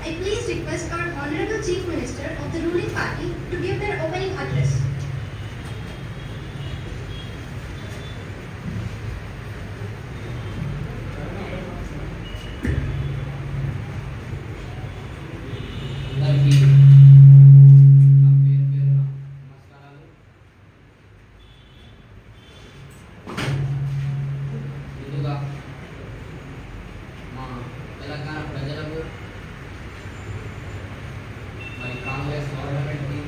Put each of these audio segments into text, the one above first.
I please request our Honorable Chief Minister of the ruling party to give their opening address. అందరికీ నా పేరు నమస్కారాలు. ముందుగా మా తెలంగాణ ప్రజలకు మరి కాంగ్రెస్ గవర్నమెంట్కి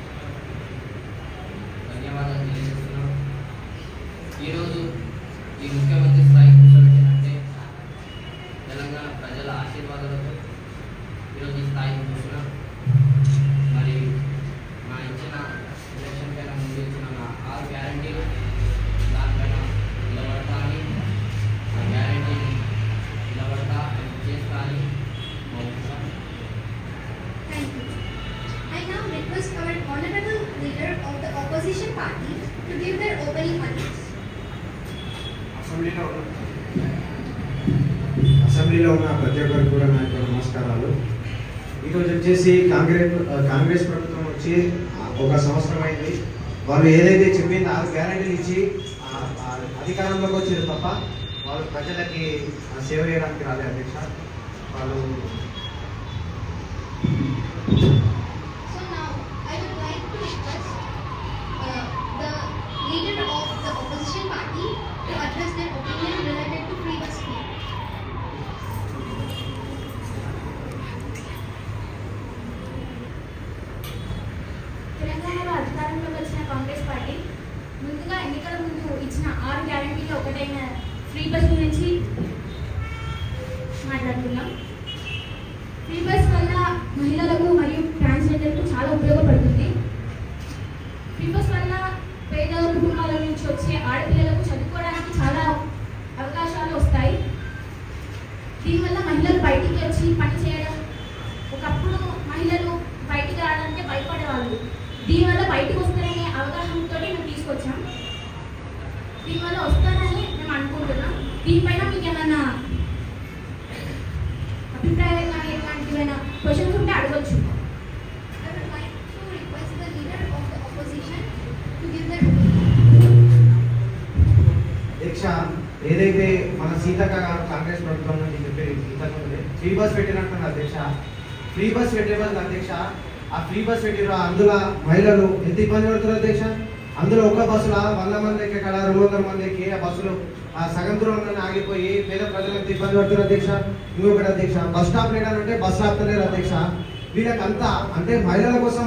ధన్యవాదాలు తెలియజేస్తున్నాం. ఈరోజు ఈ ముఖ్యమంత్రి స్థాయి కూర్చోబెట్టినంటే తెలంగాణ ప్రజల ఆశీర్వాదాలతో ఈరోజు ఈ స్థాయికి కూర్చున్నాం. మరి మా ఇచ్చిన ఎలక్షన్ పైన ముందు ఇచ్చిన నా 6 గ్యారంటీలు దానిపైన నిలబడతా అని ఆ గ్యారంటీని నిలబడతా అని చేస్తా అని మా ఉద్దేశం. Thank you. I now request our Honorable Leader of the Opposition Party to give their opening address. అసెంబ్లీలో ఉన్న ప్రతి ఒక్కరికి కూడా నా యొక్క నమస్కారాలు. ఈరోజు వచ్చేసి కాంగ్రెస్ ప్రభుత్వం వచ్చి 1 సంవత్సరం అయింది. వాళ్ళు ఏదైతే చెప్పిందో 6 గ్యారెంటీలు ఇచ్చి అధికారంలోకి వచ్చారు తప్ప వాళ్ళు ప్రజలకి సేవ చేయడానికి రాలే అధ్యక్ష. వాళ్ళు So now I would like to request the leader of the opposition party to address their opinion related to free bus scheme. తెలంగాణలో అధికారంలోకి వచ్చిన కాంగ్రెస్ పార్టీ ముందుగా ఎన్నికల ముందు ఇచ్చిన 6 గ్యారెంటీలో ఒకటైన ఫ్రీ బస్ గురించి మాట్లాడుతున్నాం. ఫ్రీ బస్ వల్ల మహిళలకు మరియు ట్రాన్స్జెండర్లకు చాలా ఉపయోగపడుతుంది. ఫ్రీ బస్ వల్ల పేద కుటుంబాల నుంచి వచ్చే ఆడపిల్లలకు చదువుకోవడానికి చాలా అవకాశాలు వస్తాయి. దీనివల్ల మహిళలు బయటికి వచ్చి పని చేయడం, ఒకప్పుడు మహిళలు బయటికి రావడానికి భయపడేవాళ్ళు. దీనివల్ల బయటకు వస్తారనే అవగాహనతో మేము తీసుకొచ్చాం. దీనివల్ల వస్తారని మేము అనుకుంటున్నాం. దీనిపైన మీకు ఏమైనా అభిప్రాయాలు కానీ ఎలాంటివైనా క్వశ్చన్స్ ఉంటే అడగచ్చు. I would like to request the leader of the opposition to give their opinion. అధ్యక్ష, ఏదైతే మన సీతక్క గారు కాంగ్రెస్ ప్రభుత్వం నుంచి చెప్పారు ఇంతకుముందే ఫ్రీ బస్ పెట్టినట్టు అధ్యక్ష. ఫ్రీ బస్ పెట్టే వాళ్ళు అధ్యక్ష, ఆ ఫ్రీ బస్ పెట్టిన అందులో మహిళలు ఎంత ఇబ్బంది పడుతున్నారు అధ్యక్ష. అందులో ఒక బస్సులో 100 మంది ఎక్కే కాడ 200 మంది ఎక్కి ఆ బస్సులు ఆ సగం దూరంలోనే ఆగిపోయి పేద ప్రజలు ఎంత ఇబ్బంది పడుతున్నారు అధ్యక్ష. ఇంకొకటి అధ్యక్ష, బస్ స్టాప్ లేదంటే బస్ ఆపుతలేరు అధ్యక్ష. వీళ్ళకి అంతా అంటే మహిళల కోసం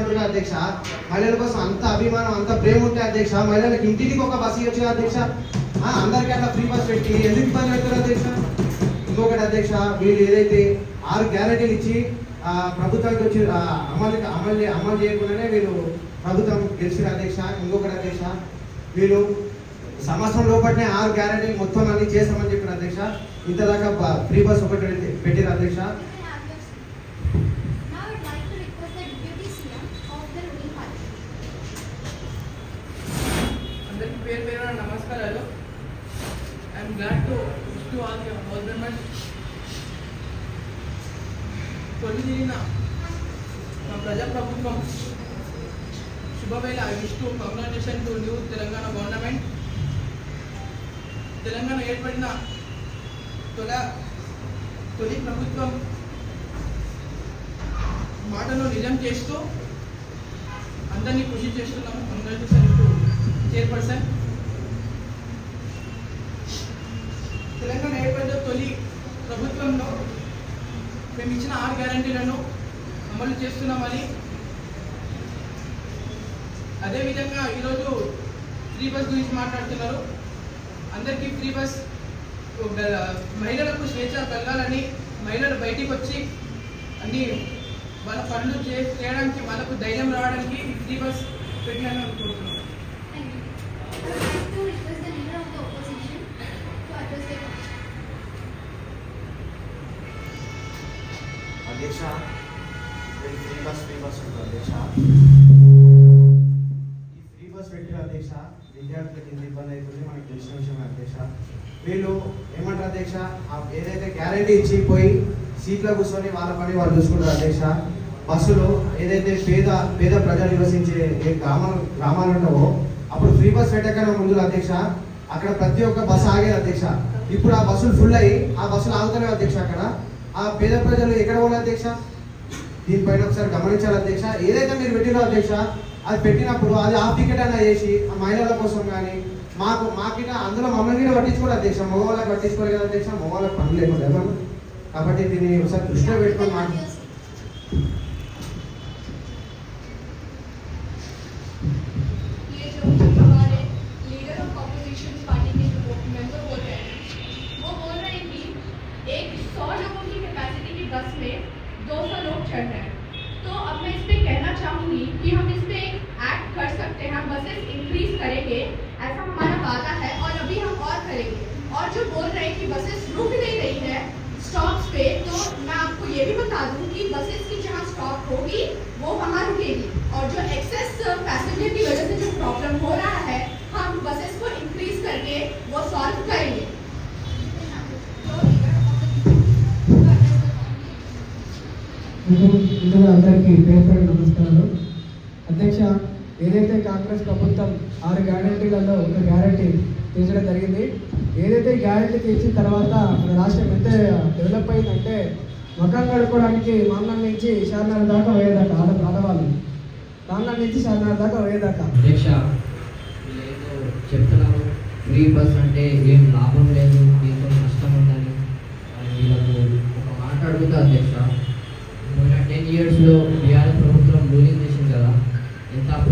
అంటున్నారు అధ్యక్ష. మహిళల కోసం అంత అభిమానం అంత ప్రేమ ఉంటే అధ్యక్ష మహిళలకు ఇంటికి ఒక బస్సు ఇవ్వచ్చు అధ్యక్ష. అందరికీ అట్లా ఫ్రీ బస్ పెట్టి ఎందుకు ఇబ్బంది పెడతారు అధ్యక్ష. ఇంకొకటి అధ్యక్ష, వీళ్ళు ఏదైతే 6 గ్యారెంటీలు ఇచ్చి ప్రభుత్వానికి వచ్చి అమలు చేయకుండానే వీళ్ళు ప్రభుత్వం గెలిచిన అధ్యక్ష. ఇంకొకటి అధ్యక్ష, వీళ్ళు సంవత్సరం లోపలనే 6 గ్యారెంటీలు మొత్తం అన్ని చేస్తామని చెప్పిన అధ్యక్ష. ఇంతదాకా ఫ్రీ బస్ ఒకటి పెట్టిన అధ్యక్ష. Now I would like to request the Deputy CM of the ruling party. అందరికీ పేరు పేరున నమస్కారాలు. I'm glad to wish to all your house members. తొలిదిన మా ప్రజాప్రభుత్వం శుభవేళ. I wish to congratulation to new Telangana government. Telangana ఏర్పడిన తొలి ప్రభుత్వం మాటను నిజం చేస్తూ అందరినీ కృషి చేస్తున్నాము. Congratulation to chairperson. తెలంగాణ ఏర్పడిన తొలి ప్రభుత్వంలో మేము ఇచ్చిన 6 గ్యారంటీలను అమలు చేస్తున్నామని, అదేవిధంగా ఈరోజు ఫ్రీ బస్ గురించి మాట్లాడుతున్నారు. అందరికీ ఫ్రీ బస్, మహిళలకు స్వేచ్ఛ కలగాలని, మహిళలు బయటికి వచ్చి అన్ని వాళ్ళ పనులు చేయడానికి వాళ్ళకు ధైర్యం రావడానికి ఫ్రీ బస్ పెట్టాలని అనుకుంటున్నాను. Thank you. I would like to request the leader of the opposition to address their question. అధ్యక్ష, ఫ్రీ బస్ ఉంటుంది అధ్యక్ష. ఈ ఫ్రీ బస్ పెట్టిన అధ్యక్ష విద్యార్థులకు ఇంత ఇబ్బంది అవుతుంది మనకు తెలిసిన విషయం అధ్యక్ష. వీళ్ళు ఏమంటారు అధ్యక్ష, ఏదైతే గ్యారెంటీ ఇచ్చి పోయి సీట్లో కూర్చొని వాళ్ళ పని వాళ్ళు చూసుకుంటారు అధ్యక్ష. బస్సులు ఏదైతే పేద ప్రజలు నివసించే ఏ గ్రామాలు ఉంటావో అప్పుడు ఫ్రీ బస్ పెట్టకన్నా ముందు అధ్యక్ష అక్కడ ప్రతి ఒక్క బస్సు ఆగేది అధ్యక్ష. ఇప్పుడు ఆ బస్సులు ఫుల్ అయ్యి ఆ బస్సులు ఆగుతలేవు అధ్యక్ష. అక్కడ ఆ పేద ప్రజలు ఎక్కడ పోవాలి అధ్యక్ష? దీనిపైన ఒకసారి గమనించాలి అధ్యక్ష. ఏదైతే మీరు పెట్టినో అధ్యక్ష అది పెట్టినప్పుడు అది హాఫ్ టికెట్ అయినా చేసి ఆ మహిళల కోసం కానీ మాకిట అందులో మమ్మల్ని కూడా పట్టించుకోరు అధ్యక్ష. మగవాళ్ళకి పట్టించుకోరు కదా అధ్యక్ష, మగవాళ్ళకి పనులు లేకుండా ఎవరు. కాబట్టి దీన్ని ఒకసారి దృష్టిలో పెట్టుకొని ये जो हमारे लीडर ऑफ ऑपोजिशन पार्टी के जो मेंबर बोल रहे हैं वो बोल रहे हैं कि एक 100 लोगों की कैपेसिटी की बस में 200 लोग चढ़ रहे हैं। तो अब मैं इस पे कहना चाहूँगी कि हम इस पे एक एक्ट कर सकते हैं, हम बसेस इंक्रीज करेंगे, ऐसा हमारा वादा है और अभी हम और करेंगे। और जो बोल रहे हैं कि बसेस रुक नहीं रही है स्टॉप्स पे, तो मैं आपको ये भी बता दूं कि बसेस की जहाँ स्टॉप होगी वो वहाँ रुकेगी और जो एक्सेस पैसेंजर की वजह से जो प्रॉब्लम हो रहा है हम बसेस को इंक्रीज करके वो सॉल्व करेंगे। ముందుగా అందరికీ పేరు నమస్కారాలు. అధ్యక్ష, ఏదైతే కాంగ్రెస్ ప్రభుత్వం 6 గ్యారెంటీలలో ఒక గ్యారెంటీ తీర్చడం జరిగింది. ఏదైతే గ్యారెంటీ తీర్చిన తర్వాత మన రాష్ట్రం ఎంత డెవలప్ అయిందంటే మకాం కడుక్కోవడానికి మామూలు నుంచి షార్నార్ దాకా పోయేదాకా ఆడవాళ్ళు మామూలు నుంచి షార్నార్ దాకా పోయేదాకా. అధ్యక్ష, లేదు చెప్తున్నారు ఫ్రీ బస్ అంటే ఏం లాభం లేదు, దీంతో నష్టం ఉందని. వీళ్ళకు ఒక మాట అడుగుతా అధ్యక్ష, పోయిన 10 yearsలో బీఆర్ఎస్ ప్రభుత్వం రూలింగ్ చేసింది కదా, ఎంత అప్పు